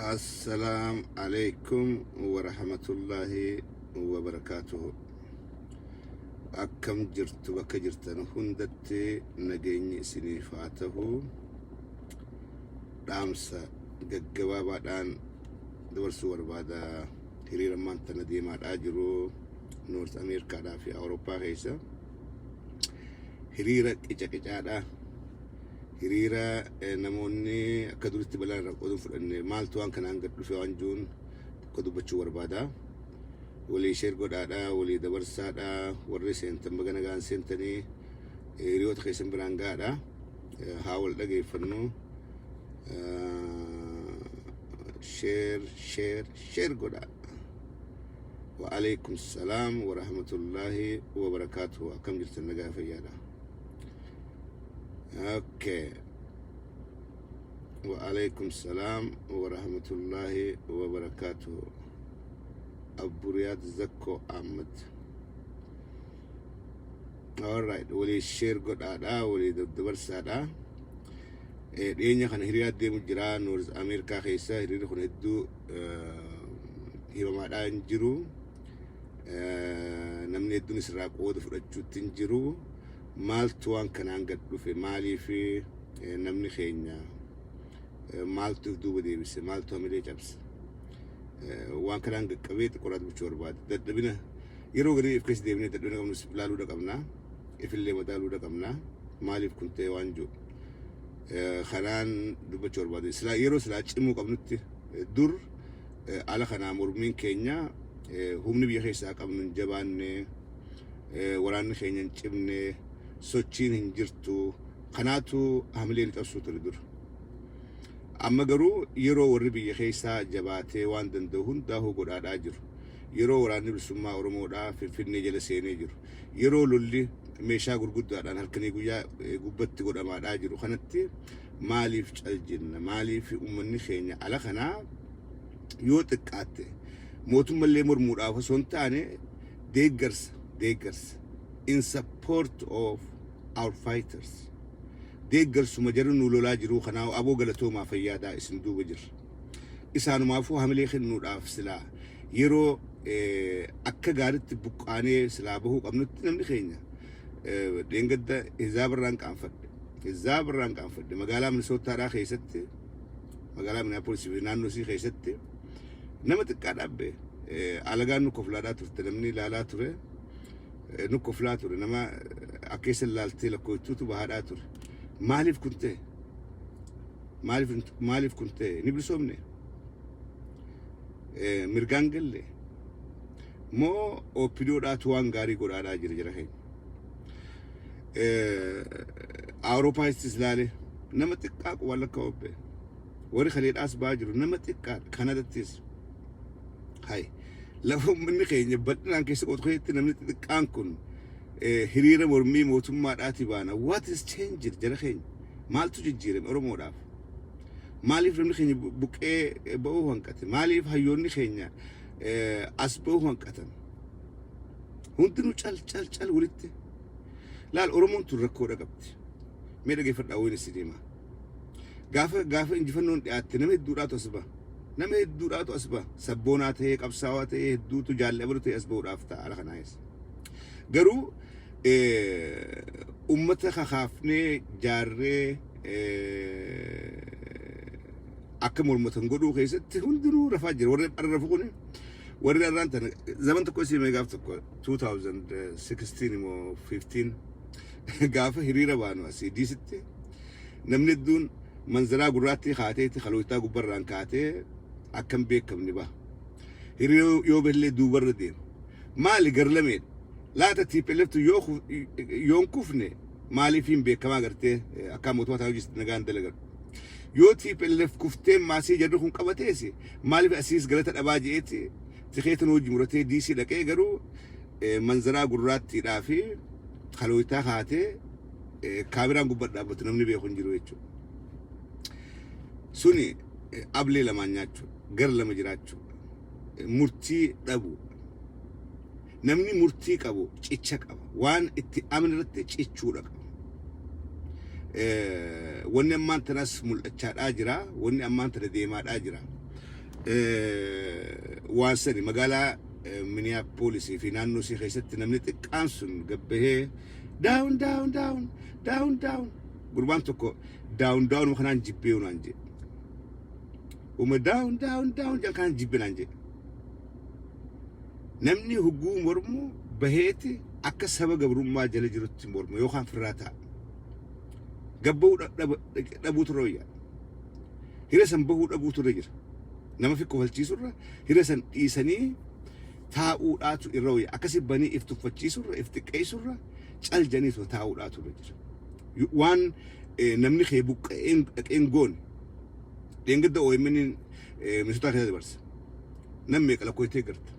السلام عليكم ورحمة الله وبركاته. أكم جرت وكجرتن هندت نجيني سنيفاته دامسا جوابا دان دور سور بعد هرير مان تنديما أجرو نورث أمريكا دا في أوروبا هيسا هريرة كيجا hiriira namoonni akka duritti balaan rakkoo fudhanne maaltu waan kanaan gad dhufe waan juun tokko dubbachuu barbaada. Walii sheer godhaadha, walii dabarsaadha, warri seentan baga nagaan seentanii hiriyoota keessan biraan gaadha. Haa wal dhageeffannu. Sheer godhaa. Wa alaikum salaam wa rahmatullahi wa barakatuhu. Akkam jirtan nagaa fayyaadha. اوكي وعليكم السلام ورحمة الله وبركاته. أبو رياض زكو أحمد. alright ولي الشير قد أدا ولي دبر سادا دينيا خان هريات دي مجرا نورز أمريكا خيسا هريات خون هدو هيما مادا انجرو نمني هدو نسراق ود فرجو تنجرو maaltu waan kanaan gad dhufe maaliifi namni keenya maaltu duuba deebise maaltu hamilee cabse waan kanaan qaqqabee qoraatu bichuu barbaade dadhabina yeroo garii if keessa deebinee dadhabina qabnu laaluu qabna ifillee madaaluu qabna maaliif kun ta'e waan jiru kanaan dubbachuu barbaade silaa yeroo silaa cimuu qabnutti dur ala kanaa mormiin keenya humni biyya keessaa qabnu hin jabaanne waraanni keenya hin cimne sochiin hin jirtu kanaatu hamilee cabsuu ture dur. Amma garuu yeroo warri biyya keessaa jabaatee waan danda'u hundaa'uu godhaadhaa jiru. Yeroo waraanni bilisummaa Oromoodhaa Finfinnee jala seenee jiru. Yeroo lolli meeshaa gurguddaadhaan halkanii guyyaa gubbatti godhamaadhaa jiru. Kanatti maaliif caljinna? Maaliif uummanni keenya ala kanaa yoo xiqqaatte mootummallee mormuudhaaf osoo hin taane deeggarsa in support of our fighters. Deeggarsuma jarri nu lolaa jiru kanaa aboo galatoomaa fayyaadaa isin duuba jirra. Isaanumaafuu hamilee kennuudhaaf silaa yeroo akka gaaritti buqqaanee silaa bahuu qabnutti namni keenya dheengadda hizaabarraan qaanfadhe magaalaa Minisootaadhaa keessatti magaalaa Minneapolis fi naannoo isii keessatti nama xiqqaa dhaabbe alagaan nu koflaadhaa turte namni ilaalaa ture. Nukko flature nama akkeessa laaltee lakkooftuutu bahaadhaa ture. Maaliif kun ta'e ni bilisoomne mirgaan galle moo oppidoodhaatu waan gaarii godhaadhaa jira keenya. Awuroopaayistis ilaale nama xiqqaa quwaan lakka obbe warri kaleedhaas ba'aa jiru nama xiqqaa Kanadattis hay lafa uummanni keenya bal'inaan keessa qotuutti namni xiqqaan kun hiriira mormii mootummaadhaati baana. What is changed jara keenya maaltu jijjiirame Oromoodhaaf? Maaliif namni keenya buqqee ba'uu hanqate? Maaliif hayyoonni keenya as ba'uu hanqatan? Hundinuu cal walitti laal Oromoon tun rakkoodha qabdi. Mee dhageeffadhaa wayni si deema. Gaafa injifannoon dhiyaatte nama hedduudhaatu as ba'a. Nama hedduudhaatu as ba'a. Sabboonaa ta'ee qabsaawaa ta'ee hedduutu jaallabalu ta'ee as ba'uudhaaf ta'a ala kanaayis. Garuu ummata kakaafnee jaarree akka mormatan godhuu keessatti hundinuu rafaa jira. Warri rafu kun warri arraan tana zaman tokko isii meegaaf tokko 2016 immoo 15 gaafa hiriira baanu asii diisitti namni hedduun manzaraa gurraatti kaateetti kalootaa gubbarraan kaatee akkam beekamni ba'a. Hiriira yoo bellee duubarra deema. Maali garlameedha? Laata TPLF yoon kufne maaliif hin beekamaa agartee akka mootummaa ta'uu jiru nagaan dalagan. Yoo TPLF kuftee maasii jarri kun qabateesi maaliif asiis galata dhabaa je'eeti tikeetan hojii muratee DC dhaqee garuu manzaraa gurraattiidhaa fi kalootaa kaatee kaameraan gubbaa dhaabbatu namni beeku hin jiru jechuudha. Suni ablee lamaan nyaachuu gara lama jiraachuu murtii dhabu. Namni murtii qabu cicha qaba waan itti amanirratti cichuudha qaba. wanni ammaan tanas mul'achaadhaa jira, wanni ammaan tana deemaadhaa jira. واسني مقالة مينيابوليس في نانو سي خيست نمني تقانسون قبه داون داون داون داون داون قربان تكو داون داون وخنان جيبيون انجي وما داون داون داون جان كان جيبين انجي نمني هجو مرمو بهيتي akka saba gabrummaa jala jirutti mormu yookaan firraataa gabbuu dhabuutu rooyya hira san bahuu dhabuutu irra jira nama fi kofalchiisurra hira san dhiisanii taa'uudhaatu irra rooyya akkasi banii if tuffachiisurra if xiqqeessurra caljanii soo taa'uudhaatu irra jira waan namni kee buqqeen goon dheengadda ooyimanii misotaa keessa dabarsa namni qalakkooytee garta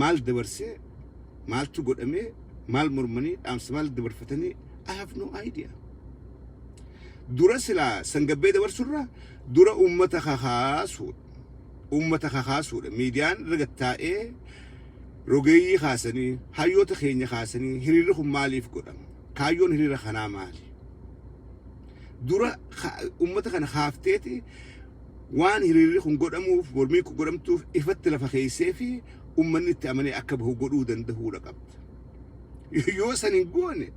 maal dabarsee maaltu godhamee maal mormanii dhaamsa maal dabarfatanii I have no idea dura silaa sangabbee dabarsurra dura ummata kakaasuudha miidiyaan ragattaa'ee rogeeyyii kaasanii hayyoota keenya kaasanii hiriirri kun maaliif godhama kaayyoon hiriira kanaa maali dura ummata kana kaafteeti waan hiriirri kun godhamuuf mormii kun godhamtuuf ifatti lafa keessee fi ummanni itti amanee akka bahu godhuu danda'uudha qabda yoo sanin goone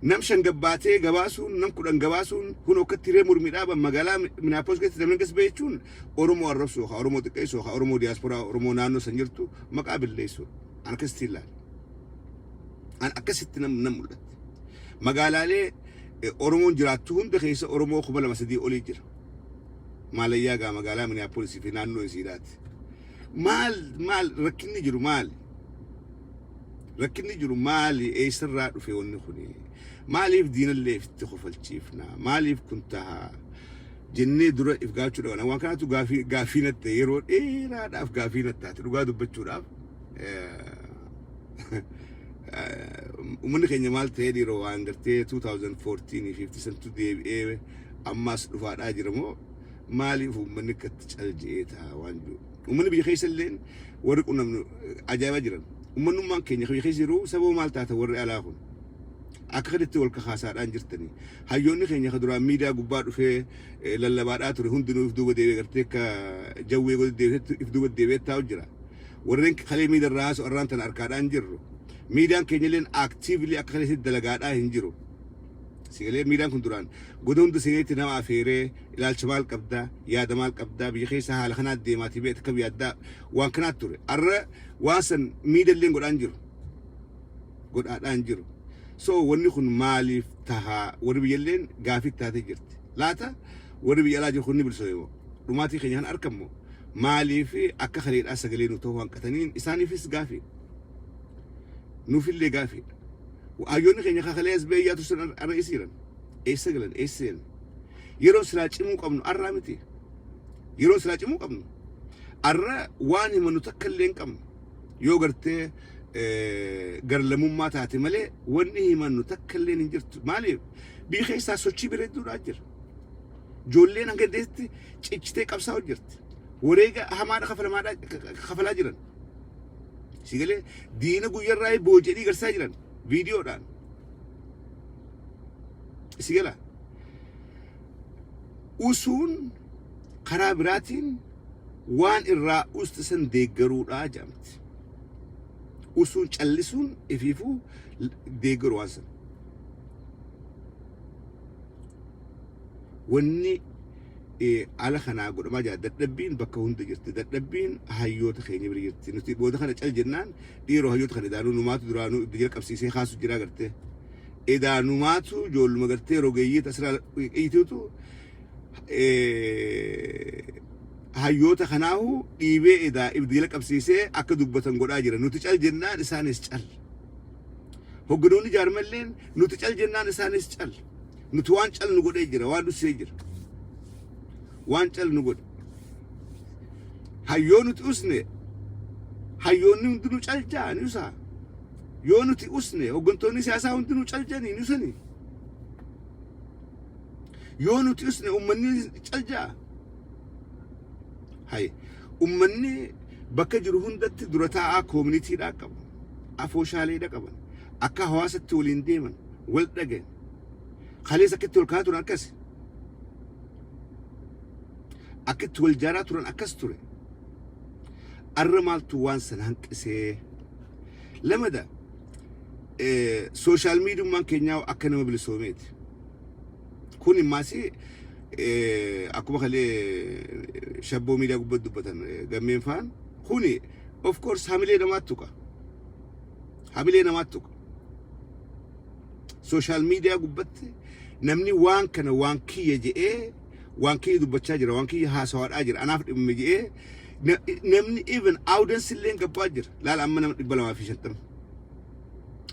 nam shan gabbaatee gabaasuun nam kudhan gabaasuun kun okkatti hiree mormii dhaaban magaalaa Minneapolis keessatti namni gas beechuun Oromoo arrabsuu haa Oromoo xiqqeessuu haa Oromoo diyaasporaa Oromoo naannoo san jirtu maqaa billeessuu an akkasitti ilaali an akkasitti nam mul'atti magaalaalee Oromoon jiraattu hunda keessa Oromoo 2,300 olii jira maalayyaa gaa magaalaa Minneapolis fi naannoo isiidhaati maal rakkinni jiru maali eessarraa dhufe wanni kuni maaliif diinallee itti kofalchiifna maaliif kun taha jennee dura if gaachuu dhaban waan kanaatu gaafii natte yeroo dheeraadhaaf gaafii nattaati dhugaa dubbachuudhaaf ummanni keenya maal ta'ee dhiiroo waan gartee 2014 50 santu deebi'ee ammaas dhufaadhaa jira moo maaliif ummanni akkatti calje'ee ta'a waan jiru ummanni biyya keessa illeen warri qunnamnu ajaa'ibaa jiran ummannummaan keenya biyya keessa jiru sababa maal taata warri alaa kun akka kanatti wal kakaasaadhaan jirtanii hayyoonni keenya ka duraan miidiyaa gubbaa dhufee lallabaadhaa ture hundinuu if duuba deebi'ee gartee akka jawwee godhu if duuba deebi'ee taa'u jira warreen kalee miidiyaa raasu arraan tana harkaadhaan jirru miidiyaan keenya illeen aktiivli akka kanatti dalagaadhaa hin jiru sigalee miidiyaan kun duraan goda hunda seeneetti nama afeeree ilaalcha maal qabdaa yaada maal qabdaa biyya keessa haala kanaat deemaatii beekta kam yaaddaa waan kanaat ture arra waan san miidiyaalleen godhaadhaan jiru so wanni kun maaliif tahaa warri biyyalleen gaafii taatee jirti laata warri biyya alaa jiru kun ni bilsooyemo dhumaatii keenya kan argamu maaliif akka kaleedhaa sagalee nu ta'uu hanqataniin isaaniifis gaafii nuufillee gaafii hayyoonni keenya kakalees beeyyaatu san arra isiiran eessa galan eesseen yeroo silaa cimuu qabnu arraa miti yeroo silaa cimuu qabnu arra waan himannu takka illee hin qabnu yoo gartee garlamummaa taate malee wanni himannu takka illee hin jirtu maaliif biyya keessaa sochii bareedduudhaa jira ijoolleen hanga deetti cichitee qabsaa'u jirti wareega hamaadha kafalaa jiran sigalee diina guyyarraa boojedhii garsaa jiran videoodhaan sigala usuun karaa biraatiin waan irraa ustisan deeggaruudhaa jedhamti usuun callisuun ifiifuu deeggaru waan san wanni ala kanaa godhamaa jira dadhabbiin bakka hunda jirti dadhabbiin hayyoota keenya bira jirti nuti booda kana cal jennaan dhiiroo hayyoota kana idaanuu numaatu duraanuu ibda jala qabsiisee kaasu jira gartee idaanumaatu ijoolluma gartee rogeeyyii tasira qiitiitu hayyoota kanaahu dhiibee ibda jala qabsiisee akka dubbatan godhaa jira nuti cal jennaan isaanis cal hogganoonni jaarmalleen nuti cal jennaan isaanis cal nuti waan cal nu godhee jira waan dussee jira waan cal nu godhe hayyoo nuti usne hayyoonni hundinuu cal ja'an usaa yoo nuti usne hoggantoonni siyaasaa hundinuu cal ja'anii nusanii yoo nuti usne ummanni cal ja'a hay ummanni bakka jiru hundatti dura taa'aa koominitiidhaa qabu afooshaalee qaban akka hawaasatti waliin deeman wal dhagayan kalees akkatti ol kaa'aa turan akkasi أكيد والجارات ورن أكستره الرمال توان سنهنك إسه لما ده سوشيال ميديا من كينيا أكنوا بالسوميت كوني ماسي أكو بخلي شابو ميديا قبض بتن جمين فان كوني of course هميلي نماتوكا هميلي نماتوكا سوشيال ميديا قبض نمني وان كنا وان كي يجي وان كي يدو بتشاجر وان كي هاسوار أجر أنا أفهم مجي نمني even audience اللي نقباجر لا أما نقبل ما فيش أنتم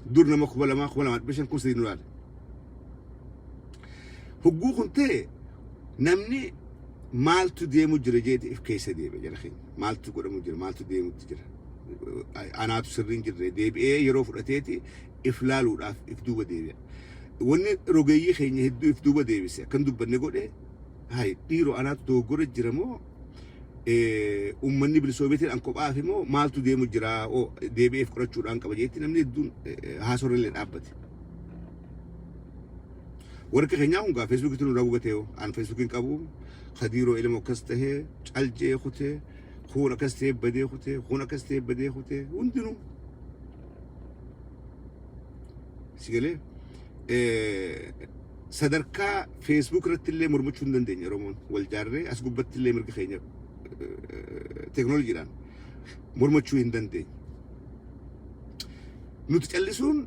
دورنا ما قبل ما بيشن كون سيدنا ولا حقوق أنت نمني مالتو دي مجرجات إف كيس دي بجرخين مالتو كذا مالتو دي متجر أنا أتسرين جرّي دي بإيه يروف رتيتي إفلال وراف إفدوبة دي وني رجعي خيني هدو إفدوبة دي بس كندو بنقول هاي تيرو أنا توجور جرمو أمني بالسوبيت أنكم عارفينه مالتو دي مجرا أو دي بإف كرة شور أنك بجيتي نمني دون هاسور اللي نابت ورك خيني أونغا فيسبوك تنو راغو بتيو عن فيسبوكين كابو خديرو إلى مكسته ألجي خوته خونا كسته بدي خوته خونا كسته بدي خوته وندنو سيجله صدركا فيسبوك رتلي مرموشون دندين رومون والجارة أسقوبت اللي مرق خيني تكنولوجي لان مرموشون دندين نتكلسون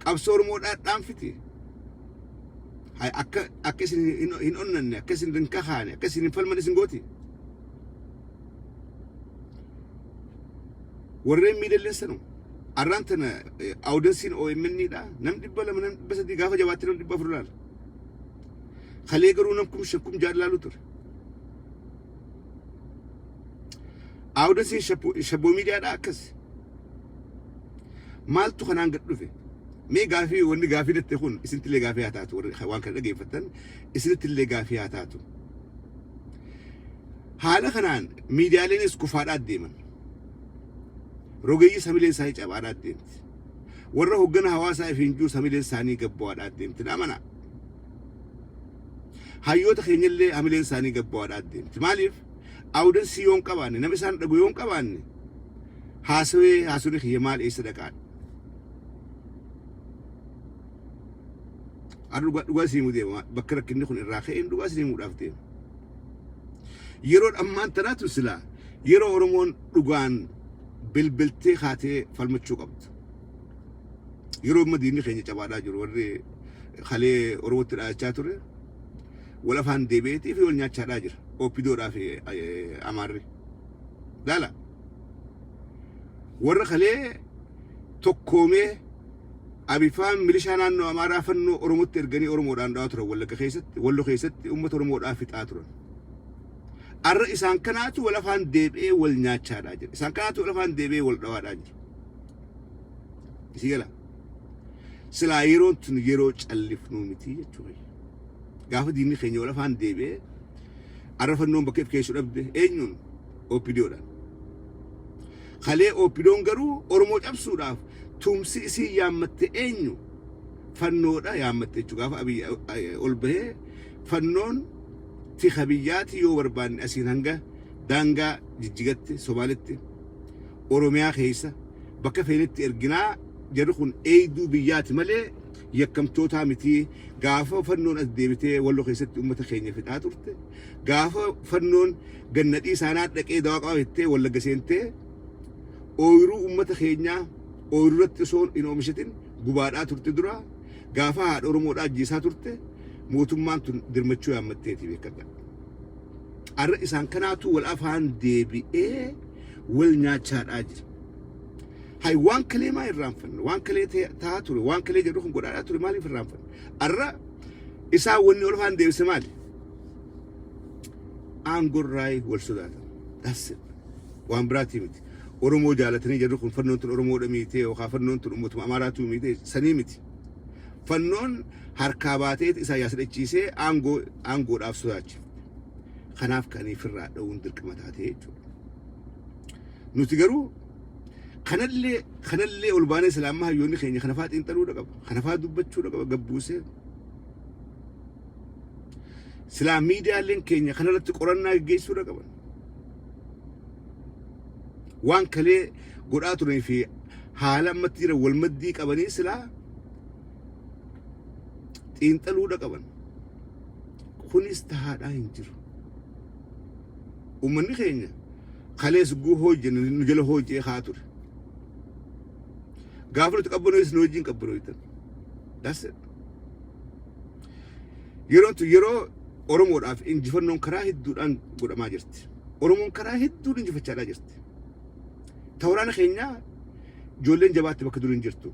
أبصر مودات نامفتي هاي أكسين إن أننا أكسين رنكخانة أكسين فلما نسنجوتي ورّين ميدل لسنو أرانتنا أودنسين أو إمني دا نم دبلا من بس دي غافة جواتنا دبلا فرلال خليه قرونم كم شكم جار لالو تر أودنسين شبو ميديا دا أكس مال تو خنان قد رفي مي غافي وني غافي نتخون اسنت اللي غافي هاتاتو خوان كان دغي فتن اسنت اللي غافي هاتاتو حالا خنان ميديا لين اسكو فادات ديمن روغي سميلين ساي چبادات ديمت ورا هوغنا حواسا فينجو سميلين ساني غبوادات ديمت دامنا هايوت خينيل اميلين ساني غبوادات ديمت ماليف اودن سيون قباني نمسان دغو يون قباني هاسوني خيمال اي صدقات أروق سيمو ديما بكرك إني خن الراخي إن روق سيمو دافتين يرون أمان تراتو سلا يرون أرمون روقان بالبلتي خاتي فالمتشو قبض يرون مديني خيني جبادا جرو وري خالي أروت الأشاتوري ولا فان ديبيتي في ولنيا تشاراجر أو بيدورا في أماري لا ورا خالي توكومي أبي فهم مليشان أنه أمارا فنو أرموت ترجني أرمود عند أتره ولا خيست أمة أرمود آفت أتره الرئيس أن كناتو ولا فان ديبي ولا ناتشار أجر إنسان كناتو ولا فان ديبي ولا دوار أجر يسيقلا سلا يرون تنجيروش ألف نومتي يتشوي قافة ديني خيني ولا فان ديبي عرف النوم بكيف كيسو ربده إينون أو بيدورا خليه أو بيدون قرو أرمود أبسو راف تومسي سي يامت إنيو فنودا يامت تجوف أبي أولبه فنون في خبيات يو وربان أسين هنگا دانغا جيجت سومالت أوروميا خيسة بكا فيلت إرجنا جرخون أيدو بيات ملء يكم توتا متي غافو فنون أديبته ولو خيسة أمة خيني في تاتورته غافو فنون جنتي سانات لك إيه دواقع هته ولا جسنته أويرو أمة خينيا أورت سون إنه مشتين غبارات ترت درا غافا أورمود أجيسا ترت موتمان درمتشو يا متيتي بكذا الرئيس عن كناتو والأفهان دبي إيه والناتشار أجر هاي وان كلمة يرانفن وان كلمة تاتوري وان كلمة جروحهم غداراتوري مالي في الرانفن الرا إسا وني أولفان دبي سمالي أنغور راي والسودان that's it وان براتي متي أورمو جالتني جدوكم فنون تل أورمو دميتي وخافنون تل أمتم أماراتو ميتي سنيمتي فنون هركاباتيت إسا ياسر إتشيسي أنغو رافسواتي خناف كاني فرع دون درك متاتي نتجرو خنالي أولباني سلامها يوني خيني خنفات إنتلو دقب خنفات دبتشو دقب قبوسي سلا ميديا لين كينيا خنا لتقرنا جيسو رقبا وان كلي قراتوني في حالا متير والمدي كبني سلا تنتلو رقبا خنيس تهاد هنجر ومن كينيا خليس جو هوج نجل هوج خاطر غافلت قبنو يسنوجين قبنو يتن that's it يرو Oromoo dhaaf injifannoon karaa hedduudhaan godhamaa jirti. Oromoon karaa hedduun injifachaa jirti. Tawraana keenya ijoolleen jabaatti bakka dur hin jirtu.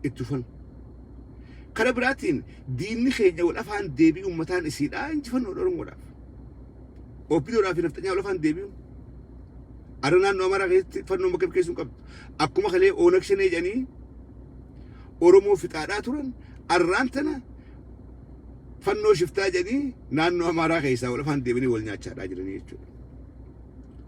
Itti ufan. Kara biraatiin diinni keenya wal afaan deebii uummataan isiidhaa injifannoo Oromoodhaaf. Oppidoodhaaf naftanyaa wal afaan deebi'u. Aranaan nu amara keessatti fannoo bakka keessuun qabdu. Akkuma kalee Oonag Shanee jedhanii Oromoo fixaadhaa turan arraan tana fannoo shiftaa jedhanii naannoo amaaraa keessaa wal afaan deebanii wal nyaachaadhaa jiranii jechuudha.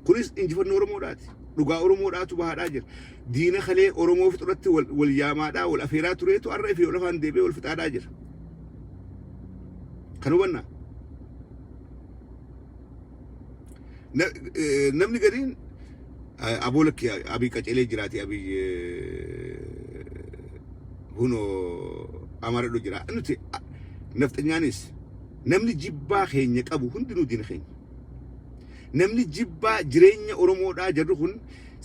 Kunis injifannoo Oromoodhaati. Dhugaa Oromoodhaatu bahaadhaa jira. Diina kalee Oromoo fixuratti wal yaamaadhaa wal afeeraa tureetu arra fi wal afaan deebi'ee wal fixaadhaa jira. Kan hubannaa? Namni gadiin aboolakki abii qaceelee jiraati abii hunoo amaaradhu jira. Nuti nafxanyaanis namni jibbaa keenya qabu hundinuu diina keenya. Namni jibbaa jireenya Oromoodhaa jarri kun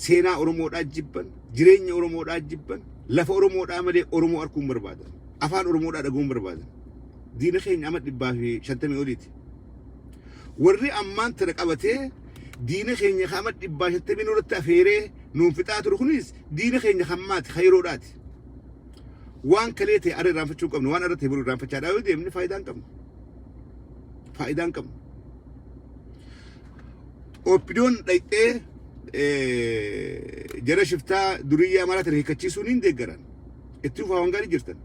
seenaa Oromoodhaa jibban, jireenya Oromoodhaa jibban, lafa Oromoodhaa malee Oromoo arguun barbaadan, afaan Oromoodhaa dhagahuun barbaadan. Diina keenya amma 150 oliiti. Warri ammaan tana qabatee diina keenya amma 150 irratti afeeree nuun fixaa ture kunis diina keenya hammaati khayroodhaati. Waan kalee ta'e arra irraanfachuu qabnu waan arra ta'e bulu irraanfachaadhaa yoo deemne faayidaan qabnu. Faayidaan qabnu. Oppidoon dhayxee jara shiftaa duriyyaa amaaraa tana hiikachiisuun hin deeggaran. Itti ufaa waan gaarii jirtan.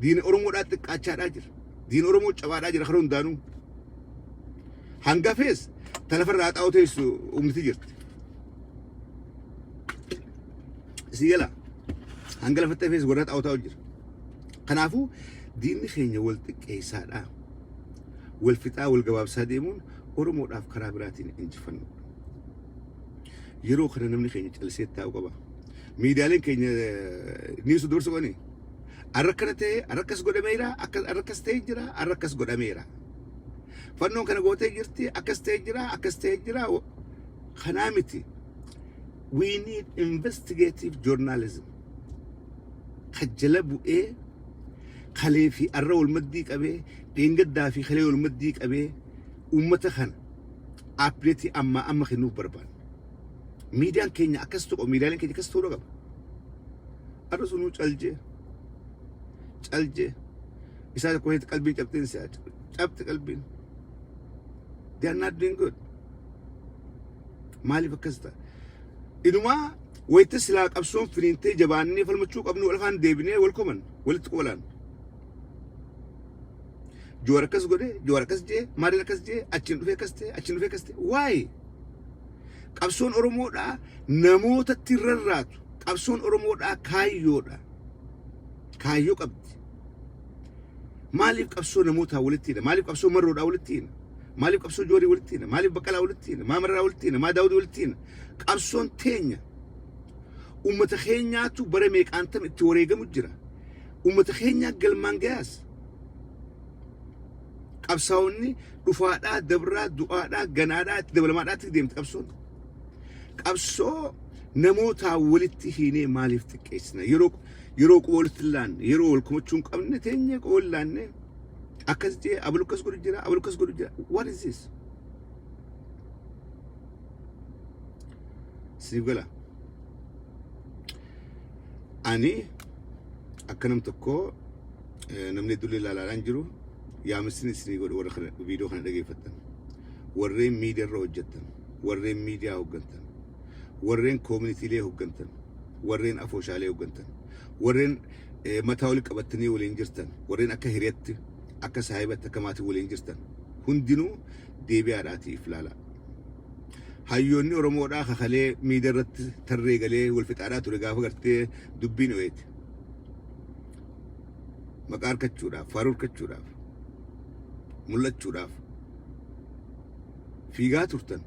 Diina Oromoodhaa xiqqaachaadhaa jira. Diina Oromoo cabaadhaa jira karaa hundaanuu. Hangafees talafarraa xaa'oo teessu uumniti jirti. Si gala. Hanga lafatta fees warra xaa'oo taa'u jira. Kanaafuu diinni keenya wal xiqqeessaadhaa. Wal fixaa wal gabaabsaa deemuun Oromoodhaaf karaa biraatiin injifannu. Yeroo kana namni keenya callisee taa'u qaba. Miidiyaaleen keenya niisu dursu qoni. Arrakkana ta'e arrakkas godhameera, arrakkas ta'e jira, arrakkas godhameera. Fannoon kana gootee jirti, akkas ta'e jira, akkas ta'e jira. Kanaa miti. We need investigative journalism. Kajjala bu'ee kalee fi arra wal maddii qabee, dheengaddaa fi kalee wal maddii qabee ummata kana aappleetii amma kennuuf barbaada. Miidiyaan keenya akkas tokko miidiyaaleen keenya akkas ta'uu qaba. Arra sunuu caljee isaa tokko heetti qalbiin cabteen si'a cabte qalbiin. They are not doing good. Maaliif akkas ta'a? Inumaa wayita silaa qabsoon finiintee jabaannee falmachuu qabnu wal afaan deebinee wal koman walitti qoolaan. Joora akkas godhe, joora akkas jee, maaliin akkas jee, achiin dhufee akkas ta'e, achiin dhufee akkas ta'e. Waayi? Qabsoon Oromoodhaa namootatti rarraatu. Qabsoon Oromoodhaa kaayyoodha. Kaayyoo qabdi. Maaliif qabsoo namootaa walitti hidha? Maaliif qabsoo marroodhaa walitti hidha? Maaliif qabsoo joorii walitti hidha? Maaliif baqqalaa walitti hidha? Maa marraa walitti hidha? Maa daawudii walitti hidha? Qabsoon teenya. Uummata keenyaatu bara meeqaantam itti wareegamu jira. Uummata keenyaa galmaan gayaas. Qabsaa'onni dhufaadhaa, dabraa, du'aadhaa, ganaadhaa itti dabalamaadhaa itti deemti qabsoon. Qabsoo namootaa walitti hiinee maaliif xiqqeessina? Yeroo qofa walitti laanne, yeroo wal komachuu hin qabne teenyee qofa wal laanne akkas jee abalu akkas godhu jira, abalu akkas godhu jira. What is this? Siif gala. Ani akka nam tokko namni dulli ilaalaa jiru yaamisiin isinii godhu warra kana viidiyoo kana dhageeffattan. Warreen miidiyaa irra hojjettan, warreen miidiyaa hooggantan, warreen koominitiilee hooggantan, warreen afooshaalee hooggantan, warreen mataa waliin qabattanii waliin jirtan, warreen akka hiriyaatti, akka saahibatti, akka maatii waliin jirtan hundinuu deebi'aadhaatiif ilaala. Hayyoonni Oromoodhaa kakalee miidiyaa irratti tarree galee wal fixaadhaa ture gaafa gartee dubbiin ooyete. maqaa argachuudhaaf faaruu argachuudhaaf mul'achuudhaaf fiigaa turtan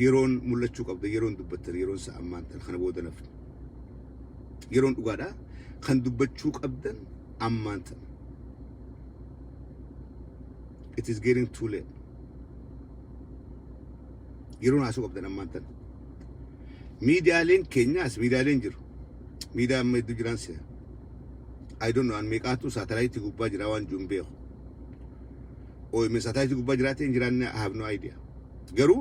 yeroon mul'achuu qabda yeroon dubbattan yeroon isaa ammaan tan kana booda nafni yeroon dhugaadha kan dubbachuu qabdan ammaan tan it is getting too late yeroon haasuu qabdan ammaan tan miidiyaaleen keenyaas miidiyaaleen jiru miidiyaa amma hedduu jiran si'a I don't know an meeqaatu saatalaayitii gubbaa jira waan jiru hin beeku ooyime saatalaayitii gubbaa jiraatee hin jiraanne I have no idea garuu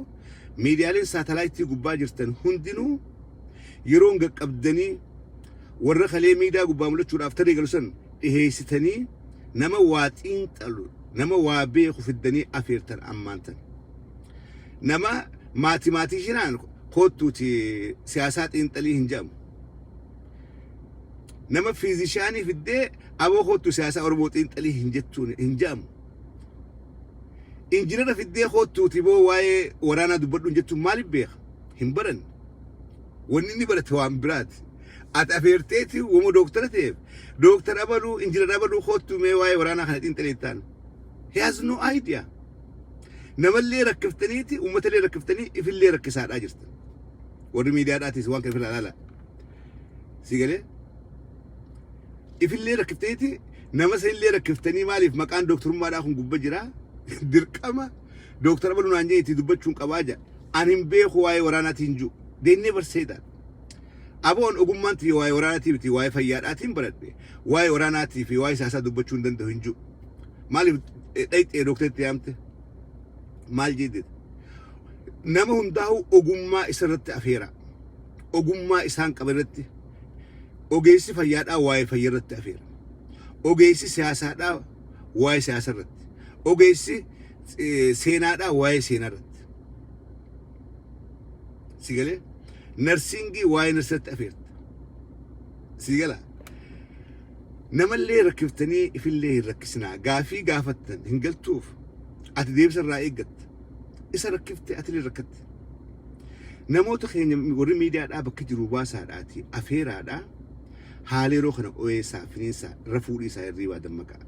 miidiyaaleen saatalaayitii gubbaa jirtan hundinuu yeroon qaqqabdanii warra kalee miidiyaa gubbaa mul'achuudhaaf tarii galu san dhiheessitanii nama waa xiinxalu nama waa beeku fiddanii afeertan ammaan tan nama maatimaatiishinaan kootuuti siyaasaa xiinxalii hin jedhamu nama fiizishaanii fiddee aboo kootu siyaasaa oromoo xiinxalii hin jettuun hin jedhamu injinara fiddee kootuuti boo waa'ee waraanaa dubbadhuun jettuun maaliif beeka hin baran wanni inni barate waan biraati ati afeerteeti wama dooktara ta'eef dooktara abaluu injinara abaluu kootu mee waa'ee waraanaa kana xiinxalee ta'an he has no idea namallee rakkiftaniiti uummatallee rakkiftanii ifillee rakkisaadhaa jirtan warri miidiyaadhaatis waan kana filaa laala si galee ifillee rakkiftaniiti nama sanillee rakkiftanii maaliif maqaan dooktarummaadhaa kun gubba jiraa dirqama dooktara abaluu naan jedheeti dubbachuun qabaa jira ani hin beeku waa'ee waraanaatiin jiru they never say that aboon ogummaan fi waa'ee waraanaatii fi waa'ee fayyaadhaatiin baradhe waa'ee waraanaatii fi waa'ee siyaasaa dubbachuu hin danda'u hin jiru maaliif dhayxee dooktaratti yaamte maal jedhe nama hundaa'u ogummaa isarratti afeera ogummaa isaan qaban irratti ogeessi fayyaadhaa waa'ee fayyarratti afeera ogeessi siyaasaadhaa waa'ee siyaasarratti ogeessi seenaadhaa waa'ee seenarratti si galee narsingii waa'ee narsirratti afeerta si gala namallee rakkiftanii ifillee hin rakkisinaa gaafii gaafattan hin galtuuf ati deebisa irraa eeggatta isa rakkifte atilee rakkatte namoota keenya warri miidiyaadhaa bakka jiru baasaadhaati afeeraadhaa haala yeroo kana oyeessaa finiinsaa irra fuudhiisaa hirriibaa dammaqaa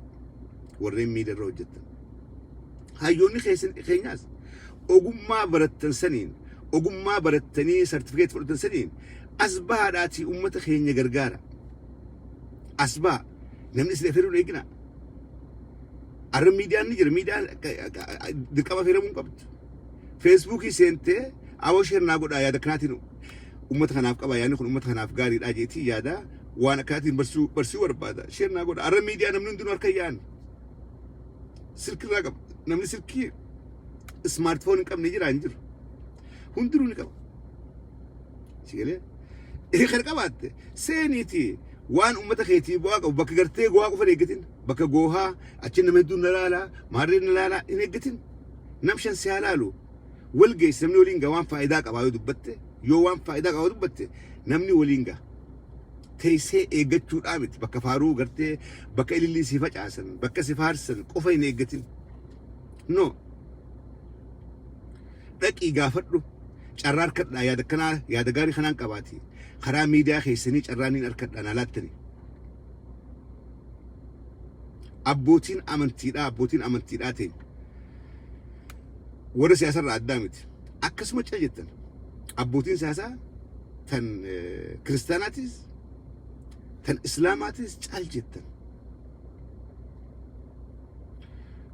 warreen miidiyaa irra hojjettan hayyoonni keenyaas ogummaa barattan saniin ogummaa barattanii sartifikeet fudhatan saniin asbaadhaatii uummata keenya gargaara asbaa namni isin afeeruun eegina arra miidiyaan ni jira miidiyaan dirqama afeeramuu qabdu feesbuukii seentee awoo sheernaa godhaa yaada kanaatiin uummata kanaaf qaba yaadni kun uummata kanaaf gaariidhaa jeetii yaada waan akkanaatiin barsuu barbaada sheernaa godhaa arra miidiyaa namni hundinuu harka yaa'an silkirraa qaba namni silkii smaartifoon hin qabne jira hin jiru hundinuu ni qaba si galee kan qabaatte seeniitii waan uummata keetii bu'aa qabu bakka gartee go'aa qofa hin eeggatin bakka goohaa achi nama hedduun na laalaa maarreen na laalaa hin eeggatin namshan si haa laalu wal geessi namni waliin gaa waan faayidaa qabaa yoo dubbatte yoo waan faayidaa qabaa dubbatte namni waliin gaa teessee eeggachuudhaa miti bakka faaruu gartee bakka ilillii si facaasan bakka si faarsan qofa hin eeggatin no dhaqii gaafadhu carraa harkadhaa yaada kanaa yaada gaarii kanaan qabaati karaa miidiyaa keessanii carraaniin harkadhaan alaattani abbootiin amantiidhaa ta'e warra siyaasarraa addaa miti akkasuma cal jettan abbootiin siyaasaa tan kiristaanaatis tan islaamaatis cal jettan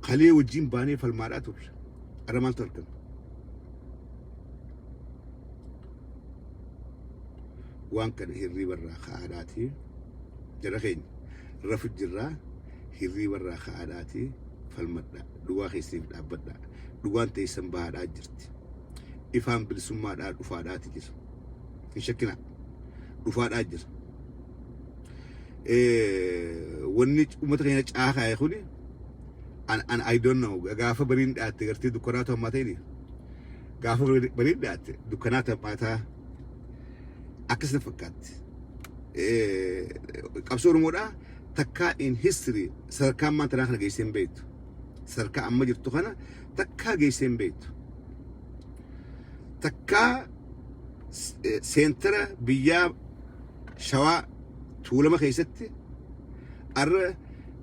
kalee wajjin baanee falmaadhaa turre arra maaltu argama waan kana hirriibarraa ka'aadhaati jara keenya rafu jirraa hirriibarraa ka'aadhaati falmadhaa dhugaa keessaniif dhaabbadhaa dhugaan teessan bahaadhaa jirti ifaan bilisummaadhaa dhufaadhaati jira hin shakkinaa dhufaadhaa jira wanni uummata keenya caakaa'e kuni I don't know gaafa bariin dhaatte gartee dukkanaatu hammaa ta'ini gaafa bariin dhaatte dukkanaatu hammaataa akkasina fakkaatti qabsoo oromoodhaa takkaa in history sadarkaa ammaan tanaa kana geessee hin beektu sadarkaa amma jirtu kana takkaa geessee hin beektu takkaa seentara biyyaa shawaa tuulama keessatti arra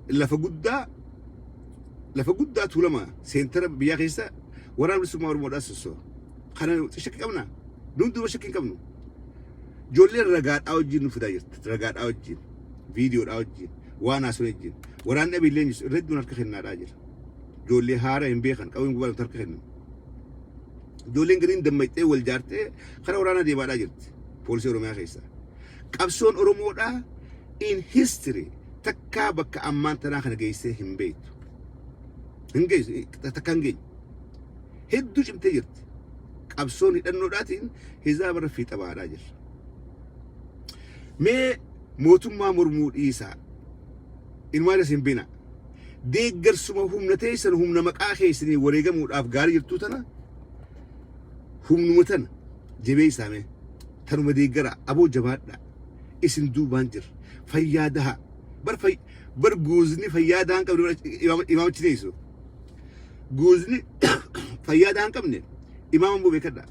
lafa guddaa tuulama seentara biyyaa keessa waraana bilisummaa Oromoodhaa sossoo kana shakkii qabna nuti duuba shakkii qabnu ijoolleen ragaadhaa wajjin nu fidaa jirti ragaadhaa wajjin viidiyoodhaa wajjin waan haasoo wajjin waraanni dhabiillee irratti harka kennaadhaa jira ijoollee haara hin beekan qabuun gubaa harka kennu ijoolleen gadiin dammaqxee wal jaartee karaa waraanaa deemaadhaa jirti poolisii Oromiyaa keessa qabsoon Oromoodhaa in history takkaa bakka ammaan tanaa kana geessee hin beektu hin geessu takka hin geenye hedduu cimtee jirti qabsoon hidhannoodhaatiin hizaabarra fiixa baadhaa jirra mee mootummaa mormuu dhiisaa ilmaan isin bina deeggarsuma humna teessan humna maqaa keessanii wareegamuudhaaf gaarii jirtuu tana humnuma tana jabee isaame tanuma deeggara aboo jabaadha isin duubaan jira fayyaadaha bar guuzni fayyaadahan qabne imaamachi teessu guuzni fayyaadahan qabne imaama buu beekadha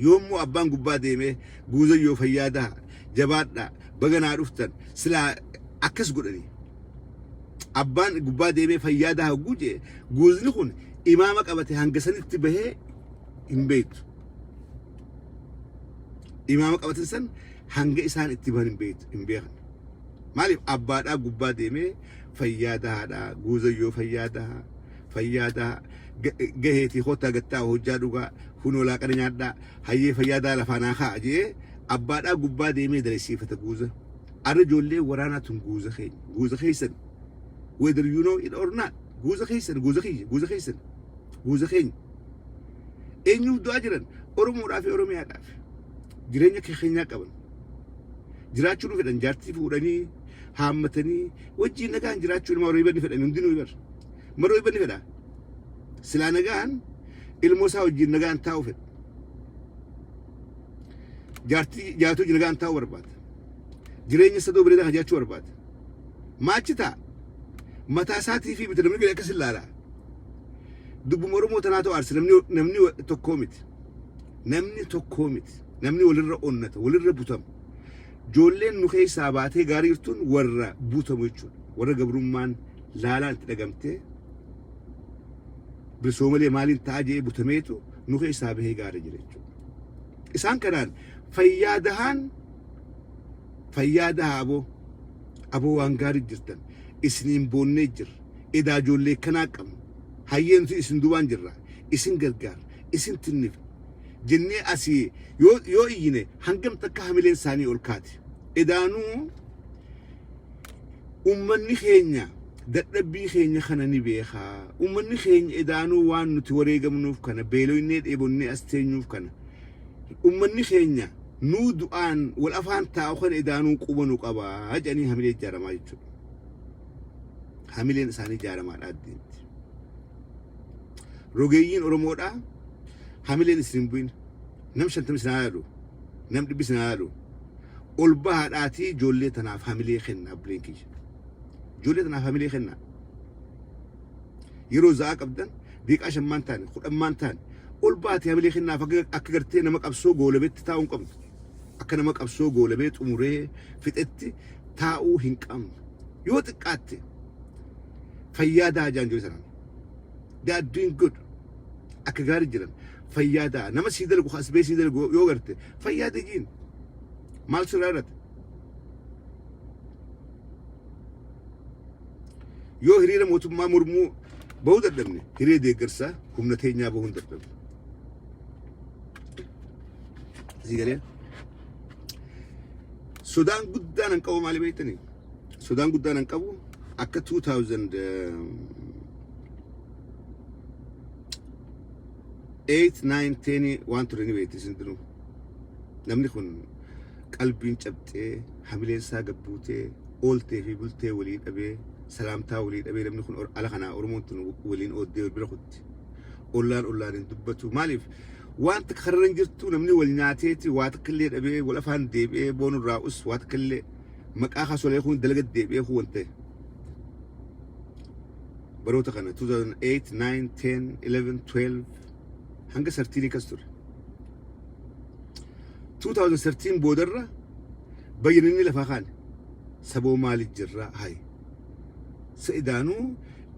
yoommoo abbaan gubbaa deemee guuzayyoo fayyaadaha jabaadha baganaa dhuftan silaa akkas godhani abbaan gubbaa deemee fayyaadaha guje guuzni kun imaama qabate hanga sanitti bahee hin beektu imaama qabatan san hanga isaan itti bahan hin beekan maaliif abbaadhaa gubbaa deemee fayyaadahaadha guuzayyoo fayyaadaha gaheetii hootaa gattaa hojjaa dhugaa hunoo laaqana nyaadhaa hayyee fayyaadaa lafaanaa kaa jee abbaadhaa gubbaa deemee daresiifata guuza arra ijoollee waraanaa tun guuza keessan whether you know it or not guuza keenya eenyuuf du'aa jiran Oromoodhaa fi Oromiyaadhaaf jireenya keenyaa qaban jiraachuu nu fedhan jaartii fuudhanii haammatanii wajjin nagaan jiraachuu ilma warra ibanni fedhan hundinuu ibar maroo ibanni fedha silaa nagaan ilmoo isaa wajjin nagaan taa'u fedha jaartuu wajjin nagaan taa'u barbaada jireenya sadoo bareedaa jiraachuu barbaada maachi ta'a mataa isaatii fi miti namni akkas ilaala dubbuma Oromoo tanaa ta'u aarsi namni tokkoo miti namni walirra onnata walirra butama ijoolleen nu keessaa baatee gaarii jirtuun warra butamu jechuudha warra gabrummaan laalaan itti dhagamtee bilisoomalee maaliin ta'a jee butameetu nu keessaa bahee gaarii jira jechuudha isaan kanaan fayyaadaha aboo waan gaarii jirtan isiniin boonnee jirra edaa ijoollee kanaa qabna hayyeentu isin duubaan jirra isin gargaara isin tinnif jennee asii yoo iyyine hangam takka hamileen isaanii ol kaati edaanuu ummanni keenya dadhabbii keenya kana ni beekaa ummanni keenya edaanuu waan nuti wareegamnuuf kana beeloynee dheebonnee as teenyuuf kana ummanni keenya nuu du'aan wal afaan taa'u kana edaanuu qubanuu qabaa jedhanii hamilee ijaaramaa jechuudha hamileen isaanii ijaaramaadhaa addeetti rogeeyyiin Oromoodhaa hamileen isin bu'in nam 50 isin yaadu nam 100 isin yaadu ol bahaadhaatii ijoollee tanaaf hamilee kenna abbileen kiyya ijoollee tanaaf hamilee kenna yeroo za'aa qabdan deeqaa 5 taane 10 taane ol baatee hamilee kennaaf akka gartee nama qabsoo goolabeetti taa'uu qabdu akka nama qabsoo goolabee xumuree fixetti taa'uu hin qabnu yoo xiqqaatte fayyaadaa jaanjoo sanaan they are doing good akka gaarii jiran fayyaada nama sii dalgu hasbee sii dalgu yoo garte fayyaada jiin maal sirraadhat yoo hiriira mootummaa mormuu bahuu dadhabne hiriira deeggarsaa humna teenyaa bahuu hin dadhabne asii galee sodaan guddaan an qabu maali beektanii sodaan guddaan an qabu akka 8, 9, 10 waan ture ni beekti isin dinu namni kun qalbiin cabxee hamileen isaa gabbuutee ooltee fi bultee walii dhabee salaamtaa walii dhabee namni kun ala kanaa Oromoon tun waliin ooddee bira kutti ollaan hin dubbatu maaliif waan takka karran jirtu namni wal nyaateeti waa takka illee dhabee wal afaan deebi'ee boonu raa'us waa takka illee maqaa kasolee kun dalaga deebi'ee kun wante baroota kana 2008, 9, 10, 11, 12 hanga 13 kas ture 2013 boodarra bayyanni lafaa kaan saboo maaliif jirra hay سيدانو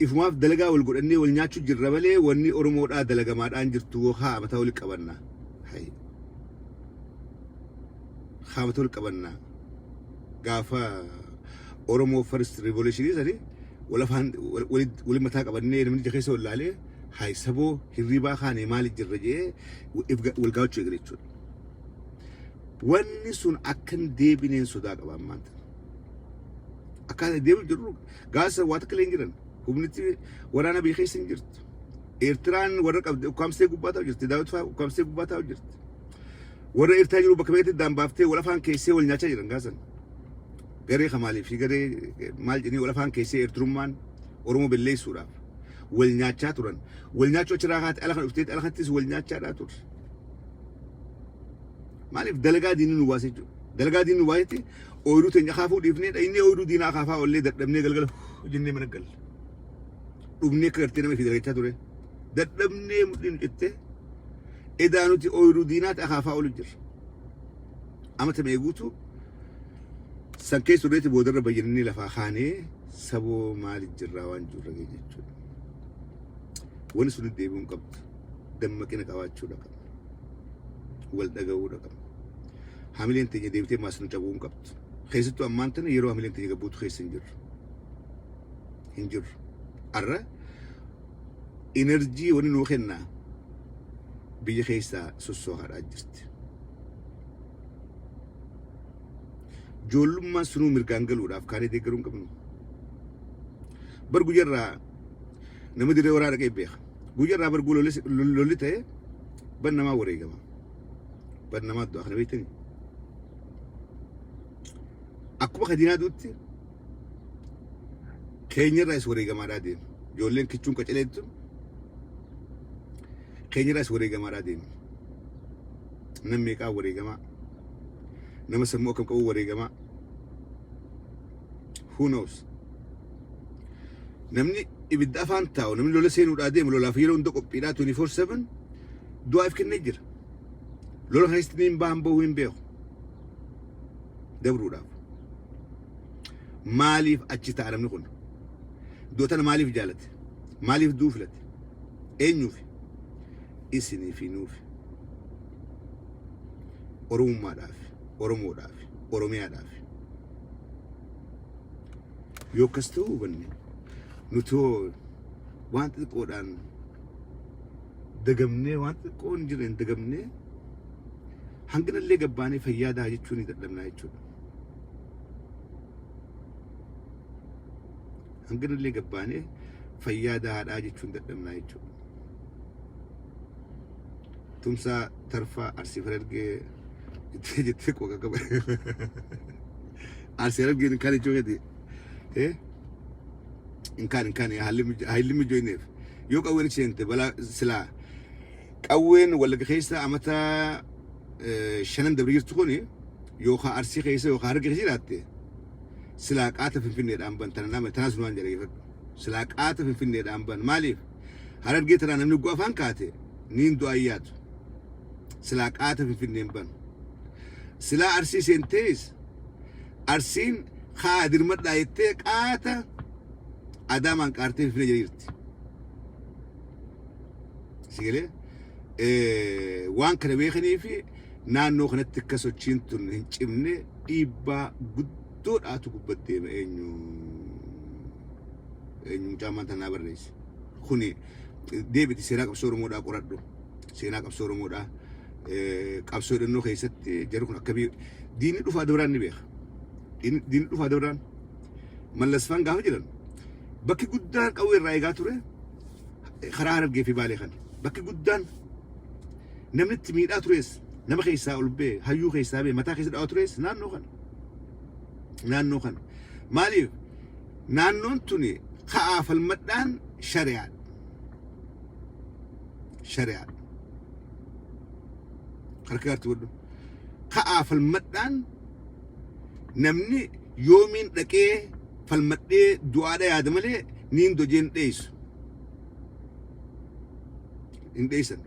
إفماف دلقا والقول أني والناتشو جربلي واني أرمور دلقا ما أنجرتو خامتها ولك أبنا هاي خامتها ولك أبنا قافا أرمو فرست ريفولوشني سري ولا فان ولد متاك أبني من جخيسة ولا عليه هاي سبو هربا خاني مالي جرجي والقاوتشو يقريتشو واني سن أكن ديبينين سوداك أبا مانت أكاد ديبين جرو قاسا واتك لينجرن humniti waraana biyya keessa hin jirtu. Eertiraan warra ukkaamsee gubbaataa jirti. Daawit fa'aa ukkaamsee gubbaataa jirti. Warra Eertiraa jiru bakka beekatti daan baaftee wal afaan keessee wal nyaachaa jiran gaasan. Garee Kamaalii fi garee maal jedhanii wal afaan keessee Eertirummaan Oromoo balleessuudhaaf wal nyaachaa turan. Wal nyaachuu achirraa kaatee ala kan dhufteetti ala kanattis wal nyaachaadhaa ture. Maaliif dalagaa diinni nu baasee jiru. Dalagaa diinni nu baasetti ooyiruu teenya kaafuu dhiifnee inni ooyiruu diinaa kaafaa ollee dadhabnee galgala jennee mana galle. Dhumnee kartee nama fi dargachaa ture. Dadhabnee mudhiin jettee edaanuti ooyiruu diinaati akaafaa olu jira. Amata meeguutu san keessa turreetti boodarra bayyannee lafaa kaanee saboo maaliif jirraa waan jirra jechuudha. Wanni sun deebi'uun qabdu dammaqina qabaachuudha qabna. Wal dhaga'uudha qabna. Hamileen teenya deebitee maasnu cabuun qabdu. Keessattuu ammaan tana yeroo hamileen teenya gabbuutu keessa hin jirru. Hin jirru. Arra enerjii wani nuu kennaa biyya keessaa sossoohaadhaa jirti. Ijoollummaan sunuu mirgaan galuudhaaf kaanee deeggaruu hin qabnu. Bar guyyaarraa nama dirree waraana dhaqee beeka. Guyyaarraa bar lolli ta'e ban namaa wareegama. Ban namaa du'a kana beektanii. Akkuma kadinaa duutti keenyarraa is wareegamaadhaa deema. Ijoolleen kichuun qacaleettu keenyarraa is wareegamaadhaa deema. Nam meeqaa wareegamaa. Nama sammuu akkam qabu wareegamaa. Who knows? Namni ibidda afaan taa'u namni lola seenuudhaa deemu lolaaf yeroo hunda qophiidhaa 24/7 du'aaf kennee jira. Lola keessatti niin bahan bahuu hin beeku. Dabruudhaaf. Maaliif achi ta'a namni kun? Dootana maaliif jaalate? Maaliif duu filate? Eenyuufi? Isinii fi nuufi. Oromummaadhaaf, Oromoodhaaf, Oromiyaadhaaf. Yoo akkas ta'uu hubanne nutoo waan xixiqqoodhaan dagamnee waan xixiqqoo hin jireen dagamnee hanganallee gabbaanee fayyaadaa jechuun ni dadhabnaa jechuudha. Hanganallee gabbaanee fayyaadaa jechuun dadhabnaa jechuudha. Tumsaa tarfaa arsii farargee jettee qoqa qaba. Arsii farargee kan jechuudha. Inkaan haalli mijoineef yoo qawween ishente balaa silaa qawween walaga keessa amata shanan dabre jirtu kuni yookaan arsii keessa yookaan harargee keessa jiraatte silaa qaata finfinneedhaan ban tana nama tanaas nuwaan jedhee silaa qaata finfinneedhaan ban maaliif harargee tanaa namni gu'a afaan kaate niin du'a ayyaatu silaa qaata finfinneen ban silaa arsii seentees arsiin خادر مدة يتك آتا أدام عن كارتين في نجريرتي سيقولي وان كنا بيخني في نانو خنا تكسو تشينتون هنشمني إيبا قدود آتو كبدي ما إنو جامان تنا برنيس خوني ديبتي سينا كبسورو مودا قرادو سينا كبسورو مودا كبسورو إنو خيست جارو كنا كبير ديني دفع دوران نبيخ din dhufa dawran mallasfan gaafa jiran bakki guddaan qawwee irraa eegaa ture karaa harargee fi baalee kan bakki guddaan namni itti miidhaa tures nama keessaa ol bee hayyuu keessaa bee mataa keessa dhawaa tures naannoo kan maaliif naannoon tuni ka'aa falmadhaan shari'aadha harka gaarti wadhu ka'aa falmadhaan namni yoomiin dhaqee falmadhee du'aadha yaada malee niin dojeen dheessu hin dheessan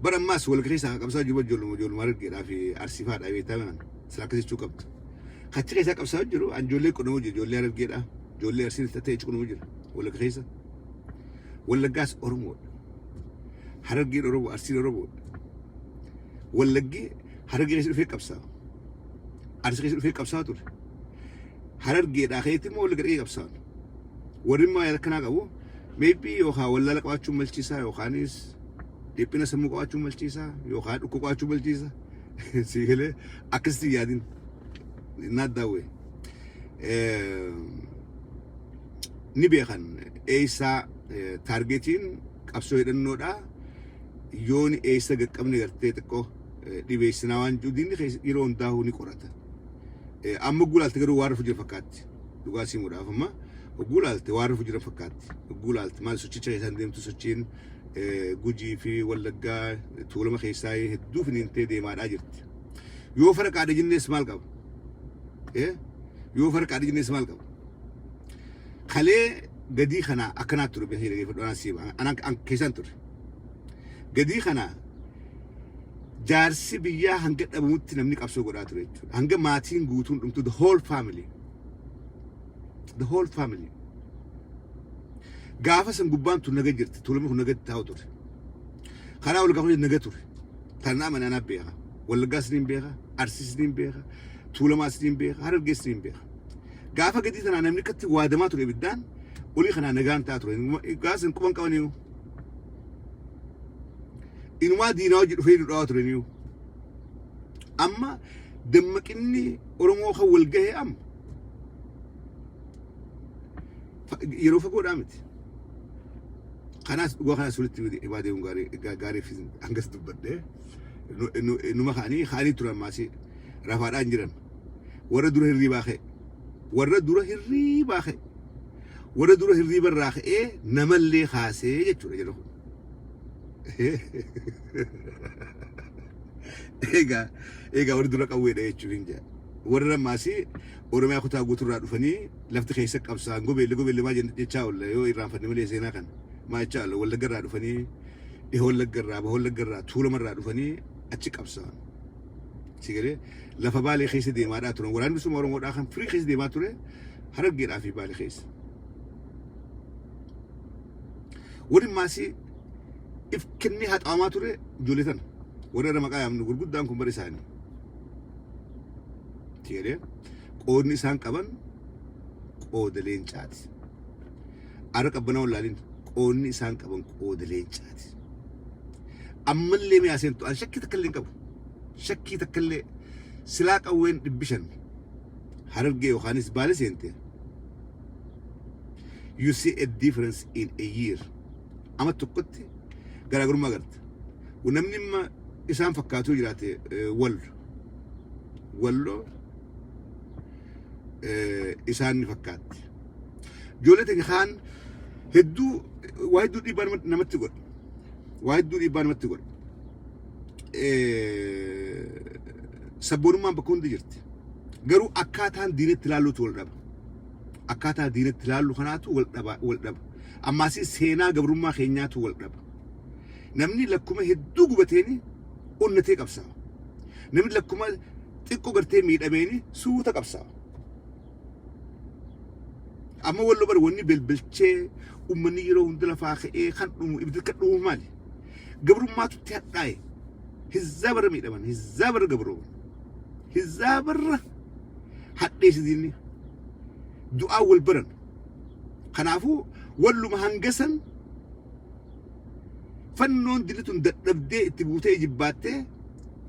bara ammaas wal keessaa qabsaa jiru ijoollumaa harargeedhaa fi arsiifaadhaa beektaa sila akkasii jechuu qabdu خاتي خيسا قبسا جرو أن جولي كنو جولي رجيرا جولي أرسل تتأي كنو جرا ولا خيسا ولا قاس أرمود حرقي أرمو أرسل أرمود ولا جي حرقي خيسا في قبسا أرسل خيسا في قبسا تور حرقي داخيتي مو ولا قرقي قبسا ورما يلكنا قبو maybe يوخا ولا لك واتشو ملتشيسا يوخانيس ديبنا سمو واتشو ملتشيسا يوخا دوكو واتشو ملتشيسا سيغلي أكستي يادين not that way نبيخن إيسا targeting قبسو يدنو دا يوني إيسا قمني غرتي تكو ديبيسنا وانجو ديني خيس يرون داهو نيقوراتا أما قولال تقروا وارفو جر فكات دوغاسي مدافع ما قولال توارفو جر فكات قولال مال سوچي چايسان ديم تسوچين guji fi wallaga tulama khaysay heddu fininte de ma dajirt yo farq ada jinnes mal qab yo farq ada jinnes mal qab khale gadi khana akana tur be hire fadona siba ana an kaysan tur gadi khana jarsi biya hanga dabutti namni qabso goda tur hanga matin gutun dumtu the whole family gaafa san gubbaan tu naga jirti tulama ku naga taawtur khana wal gafu naga tur tanna man ana beexa wal gasnin beexa arsisnin beexa tulama snin beexa har gesnin beexa gaafa gadi tana namni katti waadama tur ibdan uli khana nagaan ta tur gasin kuban qawniyo inuma diinaw jidu feedu dawa tur niyo amma dammakinni oromo khawal gahe am yero fa godamit خلاص وخلاص ولت عبادي غاري في انغس دبده انو ما خاني ترى ماشي رفع انجرن ورد دره الرباخه ورد دره الرباخه ورد دره الربا الراخه نملي خاسه يجرو ايغا ورد دره قوي ده يچوينجا ورد ماشي ورمي اخو تاغوت را دفني لفت خيسه قبسا غوبي ما جن تشاول يو يران فني ملي زينا كان ما يجعل ولا جرا دفني يهول جرا بهول جرا طول مرة دفني أتشك أبصار سيجري لفبالي خيس دي ما داتون وران بسم ورون وداخن فري خيس دي ما توري هرب جرا في بالي خيس ورين ماسي if كني هات أماتوري جولتن ورا ما كايم نقول قدامكم بريساني سيجري قودني سان كمان قودلين شات أرك أبنا ولا لين قوني إنسان كبن قودلين شاتي أما اللي ما يسنتو أنا شكي تكلم كبو شكي تكلم سلاك أوين بيشن حرب جيو خانس بالس أنت you see a difference in a year أما تقطي قال أقول ما قلت ونمني ما إنسان فكاتو جراتي ولو إنسان فكات جولتك خان هدو واحد دودي بان نمتقول واحد دودي بان نمتقول سبورو ما بكون ديرت غرو أكاتان دينة تلالو تول رب أكاتا دينة تلالو خناتو والرب أما سي سينا غبرو ما خينياتو والرب نمني لكما هدو قبتيني ونتي قبسا نمني لكما تيكو غرتي ميد أميني سوتا قبسا أما والله بر وني بالبلشة ومني يرو ندلا فاخ خن يبدل كدو مالي قبرو ما تتحداي هزابر ميد أمان هزابر قبرو هزابر حتى يسديني دعاء والبرن خنافو ولو مهنجسن فنون دلتون دبدي تبوتي جباتي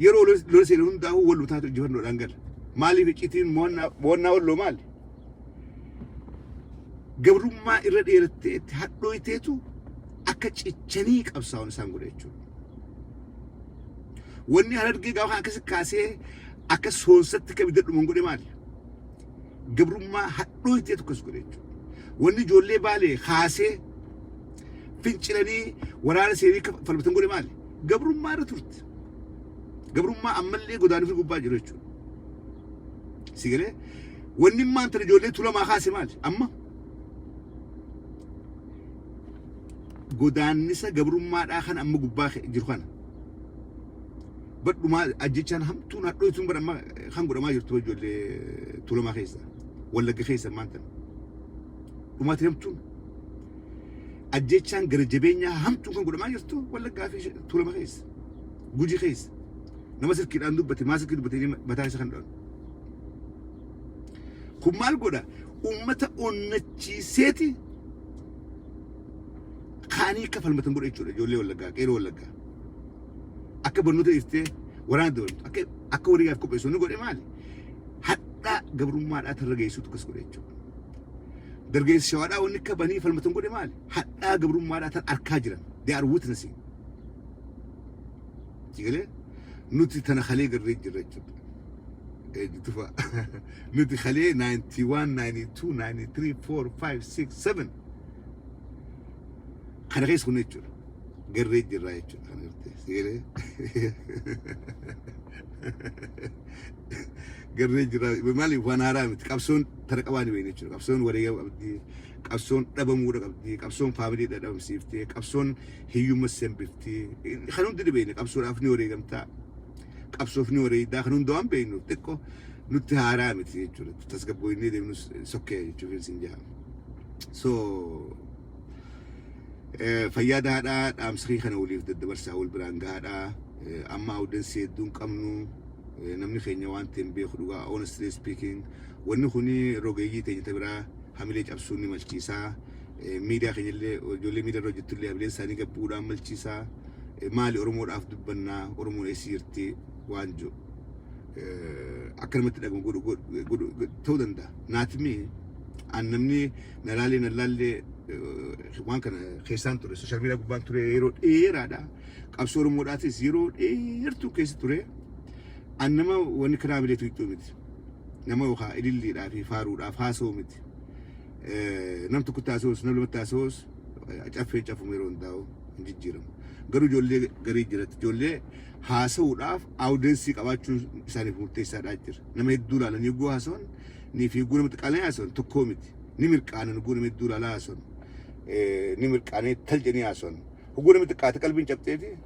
يرو لورسيرون داو ولو تاتو جهنو رانجل مالي في كتير مونا ولو مالي قبل ما إرد إيرت هادو يتيتو أكتش إتشانيك أبساون سانغوريتشو واني هرد جيغاو أكس كاسي أكس هونستك بدر مونغوري مالي قبل ما هادو يتيتو كسغوريتشو واني جولي بالي خاسي فينشلاني ورانا سيريك فالبتنغوري مالي قبل ما رتورت قبل ما أمالي قداني في قبا جريتشو سيغري واني ما انت جولي تولا ما خاسي مالي أما قدان نسا قبرو ما داخن أما قباخ جرخانا بدو ما أجيشان هم تونا دويتون برا ما خانقول ما يرتوي جولي تولا ما خيسة ولا خيسة ما أنت وما تهمتون أجيشان جرجبينيا هم تون خانقول ما يرتو ولا قافي تولا ما خيس جوجي خيس نمسك كده عندو بتي ماسك كده بتي بتاعي سخندون كمال قولا أمتا أنتشي سيتي خاني كفل متنبور إيشورة جولي ولا قا كيرو ولا قا أكبر نوتة إستي وران دول أكبر رياض كوبيسو نقول إمالي حتى قبل ما أترجع يسوت كسر إيشو درجة الشوارع ونكا بني فالمتنقول إمالي حتى قبل ما أتركاجرا they are witnessing تيجي نوتي تنخلي قريج الرجل تفا نوتي خليه 91 92 93 4 5 6 7 خنا غيس خنيتشو قريج الرجل خنا تيجي قريج الرجل بمالي وانا رامت كابسون تركواني بينيتشو كابسون وريا أبدي كابسون دبمورة أبدي كابسون فاميلي دبم سيفتي كابسون هيو مسم بفتي خنون دي بيني كابسون أفني وريا متا كابسون أفني وريا داخلون دوام بينو تكو نتها رامت يتشو تسكبويني دي منو سكي تشوفين سنجام فيادا هذا أمسخي خنا ولي في الدبرسة والبرانغ هذا أما أودن سيدون كمنو نمني خيني وانتين بيخدوها honestly speaking ونخوني روجي تيجي تبرا حملة أبسوني مالكيسا ميديا خيني اللي جولي ميديا روجت اللي قبلين ساني كبورا مالكيسا مالي أرمور أفضل بنا أرمور إسيرتي وانجو أكرمت لكم قولوا تودن ده ناتمي أنمني نلالي وان كان خيسان توري سوشيال ميديا قبان توري يرو هذا أبصر مراتي زيرو تو كيس توري أنما ونكرا بدي تويتو مت نما وخا إللي رافي فارو رافاسو مت نم تكتاسوس نم لمتاسوس أجافو ميرون داو نجيرم غرو جولي غري جرت جولي هاسو راف أودنسي كباشو ساني فورتي ساداجر نما يدولا لنيجو هاسون نيفي يقول متقالين هاسون تكومت نمرك أنا نقول مدولا لا هاسون نمرك أنا تلجني هاسون يقول متقات قلبين جبتي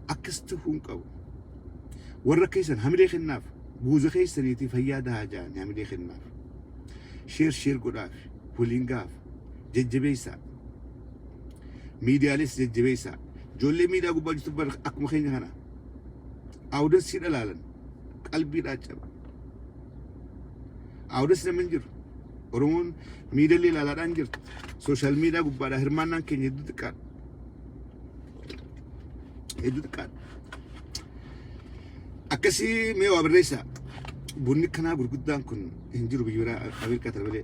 أكستهم كاو وركيسن همدي خناف بوز خيسن يتي فيادا هاجان همدي خناف شير قداف فولينغاف ججبيسا ميديا ليس ججبيسا جولي ميديا قبل جتبر أكم خيني هنا أودن سيدلالن قلبي راجب أودن سنمنجر أرمون ميديا اللي لا رانجر سوشيال ميديا قبل هرمانان كين يدو تكاد أكسي ميو أبريسا بني كنا قدام كن هنجرو بيجورا أمريكا تربلي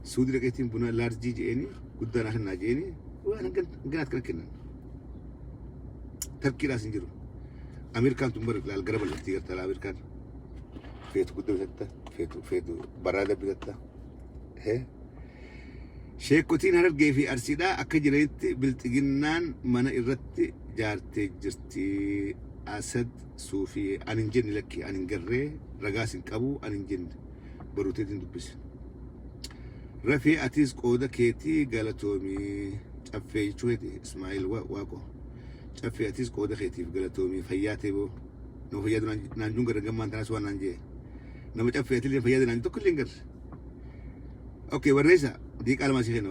سعودي ركيتين بنا لارج جي إني قدام أخنا جيني وأنا قنات كنا تركي راس هنجرو أمريكا تمبر لالقرب اللي تيجي تلا أمريكا فيتو قدام بتتا فيتو برادة بتتا هه شيكوتين هرب جيفي أرسيدا أكجريت بلتجنان من إرت جارت جرتي أسد صوفي أنجن لك أنجرة رجاس كابو أنجن بروتين دبس رفي أتيس قودة كيتي قالتومي أفي شويتي إسماعيل واقو أفي أتيس قودة كيتي قالتومي فياتي بو نو فيادو نانجون رجمان تناسوا نانجي نو أفي أتيلي فيادو نانجو كل لينجر أوكي وريسا ديك على ما سيخنا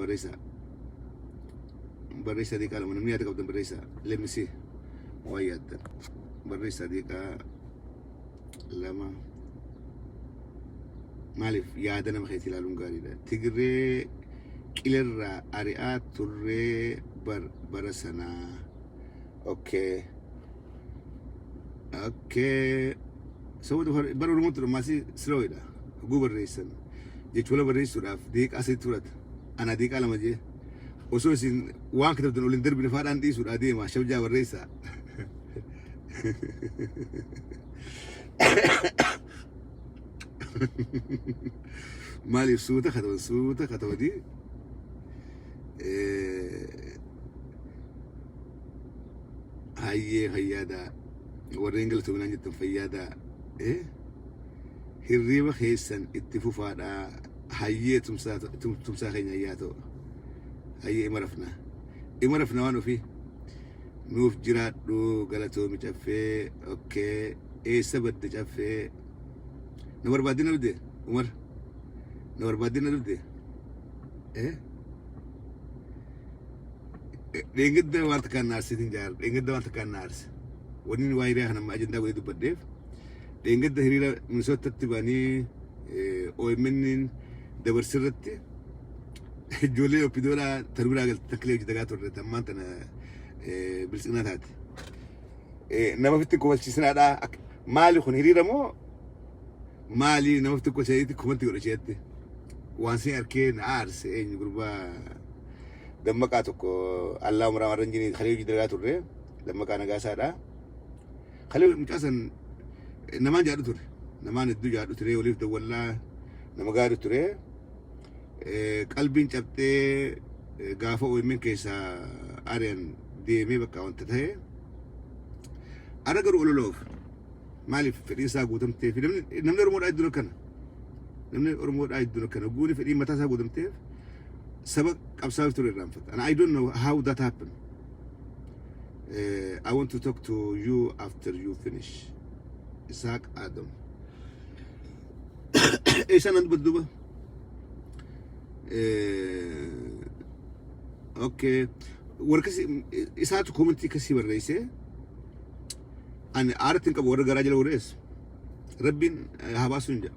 بريسا ديك على من مني أتقبل بريسا لمسي ويادا بريسا ديك لما مالف يادنا مخيتي لالونغاري ده تجري كيلر أريات تري برسنا أوكي سو ده برو رموت رماسي سلوي ده جوبر ريسن جيتولا بريس وراف ديك أسيت ورد أنا ديك على مجيء وسوسين وان كتبت نقول ندرب نفار عندي سور عادي ما شوجا بريسا مالي صوتك خطوة دي هيا ورينجل تبنان جتن فيادا هريبا خيسن اتفوفا دا هيا تمسا خين هياتو هيا امرفنا وانو فيه نوف جرات دو غلطو ميچفه اوكي اي سبد چفه نمبر بعدين نبدي عمر نمبر بعدين نبدي ايه دينغد وانت كان نارس تنجار دينغد وانت كان نارس ونين وايري انا ما اجندا ويدو بديف دينغد هريرا من صوت تتباني او منين دبر سرتي جولي وبيدولا تربلا تكليف دغاتور تمانتنا بالسنات هات نما فتكو والسنه دا مالي خن هريرا مو مالي نما فتكو شيء كومنتي ولا شيء وانسي اركين ارس ان غربا دمقاتكو الله مرا مرنجني خليل دغاتور دمقا نغاسادا خليل متاسن نما جادو تور نما ندو جادو تري وليف دولا نما غادو تري قلبين چبتي غافو ومن كيسا ارين ديمي بقى وانت تهي ارغر اولولوف مالي فريسا غوتمتي في نمن رمود ايدلو كان نمن رمود ايدلو كان غوني في متاسا غوتمتي سبق قبساو تري رانفت and I don't know how that happened. I want to talk to you after you finish. Isaac Adam. ايش انا بدوبه اوكي وركسي اساتو كومنتي كسي وريسه انا ارتن قب ور غراج لوريس ربين هباسونجا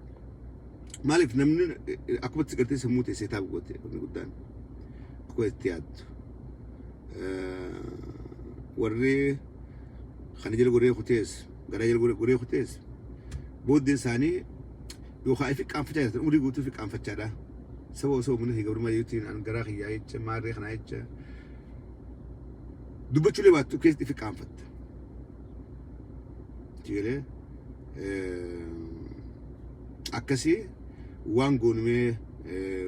مالك نمن اكبت سقرتي سموتي سيتاب غوتي بغدان كويتيات وري خنجل غوري خوتيس غراج غوري خوتيس بود ثاني يو خايف كان فتاه ودي غوتو في كان فتادا سو من هي قبل ما يوتين عن قراخ يايتش ما ريخنا يايتش دبتشو لي باتو كيس في كان فت تيله اكسي وان غونمي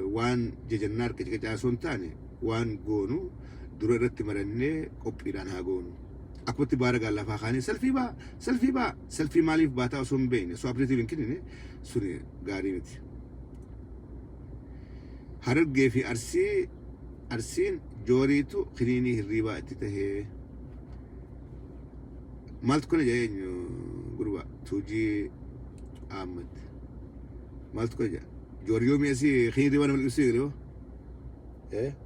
وان ججنار كجا سونتاني وان غونو دررت مرني قبيدان ها غونو اكبت بارغ الله فخاني سلفي با ماليف باتا سوم بين سو ابريتي يمكن ني سوري غاريمتي هرقي في أرسين جوريتو خليني هريبا اتته مالت كنا جايين غربا توجي احمد مالت كنا جور يوم ياسي خليني هريبا نمل يسيرو ايه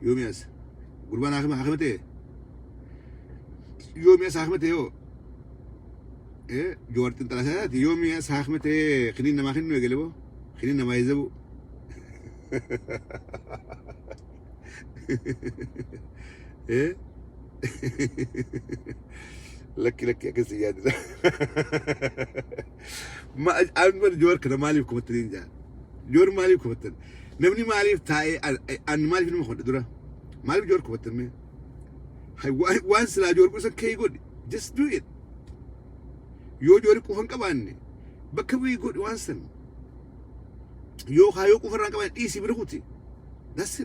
يوم ياس غربا ناخمته يوم ياس احمته يو ايه جورتن ثلاثه يوم ياس احمته خلينا ما خلينا يقلبو خلينا ما يزبو ايه لك يا كسي يا ما انور جور كده مالي كومتين جا جور مالي كومتين نبني مالي تاي ان مالي في المخد درا مالي جور كومتين مي هاي وانس لا جور كوسن كي جود just do it يو جور كوفن كباني بكوي جود وانسن يو خايو كفران كمان ايسي برغوتي that's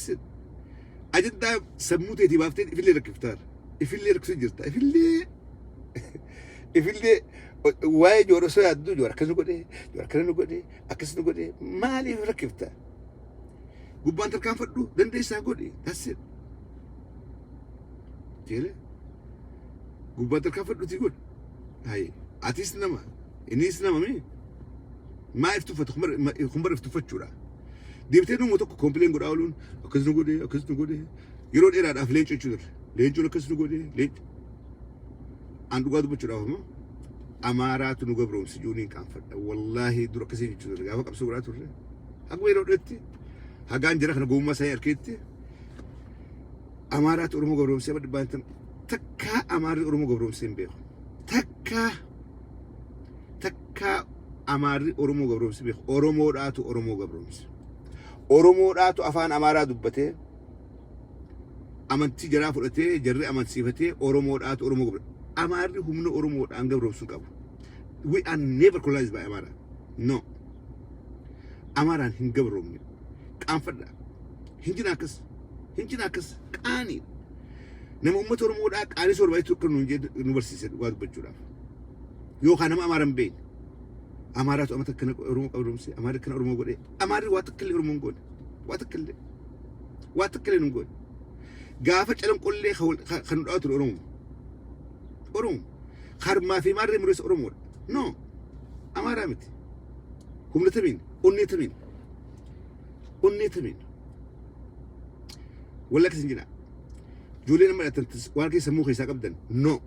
it اجد سموتي دي بافتي في اللي ركفتار في اللي ركسو جرتا في اللي واي جورو سو يادو جور كنو غودي اكسنو غودي مالي ركفتا غبان تركان فدو دندي سا غودي that's it تيله غبان تركان فدو تي غود هاي اتيس نما انيس نما مي ما يفتفت خمر يفتفت جورا ديبتينو موتو كومبلين غراولون اكزنو غودي يرود ايراد افلينچ چودر لينچو لكسنو غودي لينچ اندو غادو بچراو امارات نو غبروم سجونين كان فد والله درو كسي چودر غاو قبسو غراتو اكو يرودتي هاغان جرخ نغوما ساي اركيتي امارات اورمو غبروم سي بدبانتن تكا امارات اورمو غبروم سي مبيخ تكا اماري اورمو غبروم سي بيخ اورمو غبروم داتو افان امارا دبته امنتي جرا فدته جري امنسيفته اورمو غبروم اماري همنو اورمو دان غبروم سو قبو we are never colonized by amara no amara hin غبروم قان فدا hinjinakas qaani nama ummata oromoodhaa qaanii soorbaaytu akka nuun jedhu nu barsiisan waa dubbachuudhaaf yookaan nama amaaran beeyin amaaraatu amata kana oromoo qabroomse amaara kana oromoo godhe amaarri waa takkaillee oromoon godhe waa takkaillee nu godhe قافة علم كل خنوات الأروم أروم خرما في مرة مريس أروم نو أما رامتي هم نتمين أني تمين ولا كسنجنا جولين ما تنتس واركي سموه خيسا قبدن نو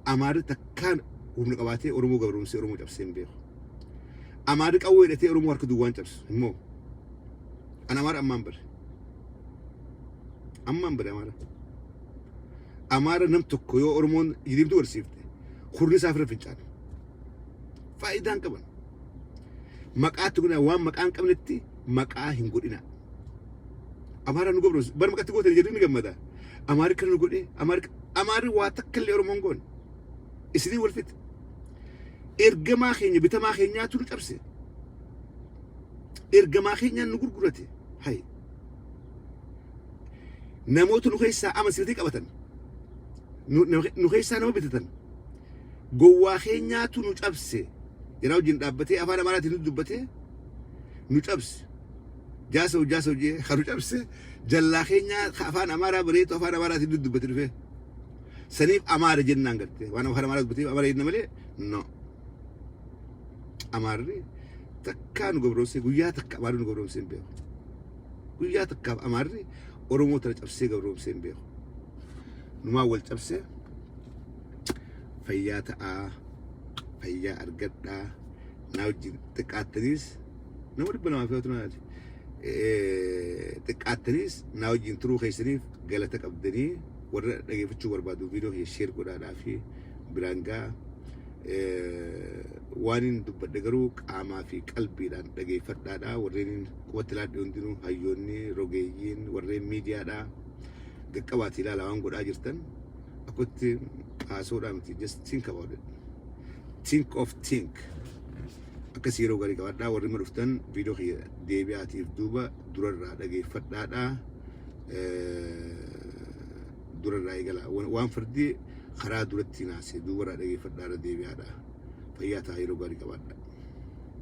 أماري تكان هم نقباتي أرومو قبرون سي أرومو جبسين بيخ أماري أول إتي أرومو هارك دوان جبس مو أنا أمار أمان بر أمار نمتك يو أرمون يديم دور سيفته خورني سافر فنجان فايدان كمان مقا تقولنا وان مقان كمنتي مقا هنقولنا أمار نقبرز بر مقا تقول تجدين نقمدا أمار كن نقول إيه أمار واتكل أرمون قول إسدي ولفت إرجما خيني بتما خيني تقول أبسي إرجما خيني نقول قرتي هاي نموت نخيسا أما سيرتك أبدا نخيسا نمو بتتن قوة خينياتو نجابسي يراو جن دابتي أفانا مالاتي ندبتي نجابس جاسو جي خارو جابسي جلا خينيات أفانا مالا بريتو أفانا مالاتي ندبتي رفيه سنيف أمار جنان قلتي وانا أفانا مالات بتي أمار يدنا ملي نو أماري تكا نقبروسي قويا تكا أماري نقبروسي بيو قويا تكا أماري أرومو ترى تبسي قبروم سين بيخو نما أول تبسي فيا تاء فيا أرجدا ناوجي تكاتريس نمر بنا ما فيه تناج تكاتريس ناوجي تروح يسريف قالتك أبدني ورا لقي فتشو بربادو فيديو هي شير كودا دافي برانجا وانين دبدقروك أما في قلبي دان لقي فتادا ورين قوتلات يوندينو هايوني روجيين ورين ميديا دا قواتي لا لوان قد أجرتن أكوت أسورة متي just think about it think أكسيرو غاري قواتا ورين مرفتن فيديو هي ديبياتي دوبا درر لقي فتادا درر رايقلا وان فردي خرا دولتي ناسي دوبا لقي فتادا ديبيادا فياتا هيرو غاري قواتا